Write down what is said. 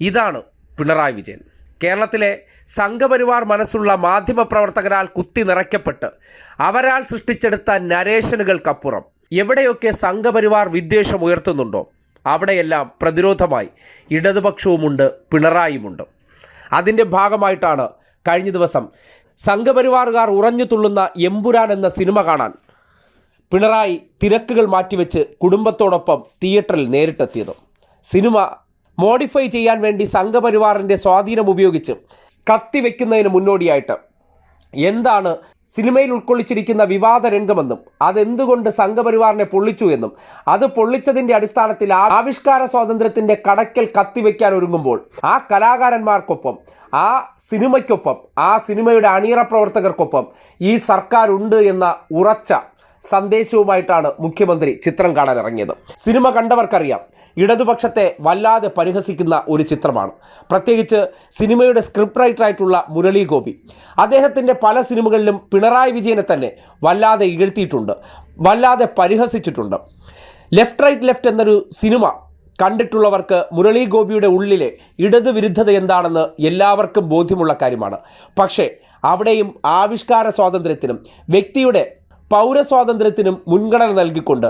ഇതാണ് പിണറായി വിജയൻ. കേരളത്തിലെ സംഘപരിവാർ മനസ്സുള്ള മാധ്യമപ്രവർത്തകരാൽ കുത്തി നിറയ്ക്കപ്പെട്ട് അവരാൽ സൃഷ്ടിച്ചെടുത്ത നരേഷനുകൾക്കപ്പുറം എവിടെയൊക്കെ സംഘപരിവാർ വിദ്വേഷം ഉയർത്തുന്നുണ്ടോ അവിടെയെല്ലാം പ്രതിരോധമായി ഇടതുപക്ഷവുമുണ്ട്, പിണറായിയുമുണ്ട്. അതിൻ്റെ ഭാഗമായിട്ടാണ് കഴിഞ്ഞ ദിവസം സംഘപരിവാറുകാർ ഉറഞ്ഞു തുള്ളുന്ന എമ്പുരാൻ എന്ന സിനിമ കാണാൻ പിണറായി തിരക്കുകൾ മാറ്റിവെച്ച് കുടുംബത്തോടൊപ്പം തിയേറ്ററിൽ നേരിട്ടെത്തിയത്. സിനിമ മോഡിഫൈ ചെയ്യാൻ വേണ്ടി സംഘപരിവാറിൻ്റെ സ്വാധീനം ഉപയോഗിച്ച് കത്തിവെക്കുന്നതിന് മുന്നോടിയായിട്ട് എന്താണ് സിനിമയിൽ ഉൾക്കൊള്ളിച്ചിരിക്കുന്ന വിവാദ രംഗമെന്നും അതെന്തുകൊണ്ട് സംഘപരിവാറിനെ പൊള്ളിച്ചു എന്നും അത് പൊള്ളിച്ചതിൻ്റെ അടിസ്ഥാനത്തിൽ ആവിഷ്കാര സ്വാതന്ത്ര്യത്തിൻ്റെ കടക്കൽ കത്തിവെക്കാൻ ഒരുങ്ങുമ്പോൾ ആ കലാകാരന്മാർക്കൊപ്പം, ആ സിനിമയ്ക്കൊപ്പം, ആ സിനിമയുടെ അണിയറ പ്രവർത്തകർക്കൊപ്പം ഈ സർക്കാർ ഉണ്ട് എന്ന ഉറച്ച സന്ദേശവുമായിട്ടാണ് മുഖ്യമന്ത്രി ചിത്രം കാണാൻ ഇറങ്ങിയത്. സിനിമ കണ്ടവർക്കറിയാം, ഇടതുപക്ഷത്തെ വല്ലാതെ പരിഹസിക്കുന്ന ഒരു ചിത്രമാണ്. പ്രത്യേകിച്ച് സിനിമയുടെ സ്ക്രിപ്റ്റ് റൈറ്ററായിട്ടുള്ള മുരളി ഗോപി അദ്ദേഹത്തിൻ്റെ പല സിനിമകളിലും പിണറായി വിജയനെ തന്നെ വല്ലാതെ ഇകഴ്ത്തിയിട്ടുണ്ട്, വല്ലാതെ പരിഹസിച്ചിട്ടുണ്ട്. ലെഫ്റ്റ് റൈറ്റ് ലെഫ്റ്റ് എന്നൊരു സിനിമ കണ്ടിട്ടുള്ളവർക്ക് മുരളി ഗോപിയുടെ ഉള്ളിലെ ഇടതുവിരുദ്ധത എന്താണെന്ന് എല്ലാവർക്കും ബോധ്യമുള്ള കാര്യമാണ്. പക്ഷേ അവിടെയും ആവിഷ്കാര സ്വാതന്ത്ര്യത്തിനും വ്യക്തിയുടെ പൗരസ്വാതന്ത്ര്യത്തിനും മുൻഗണന നൽകിക്കൊണ്ട്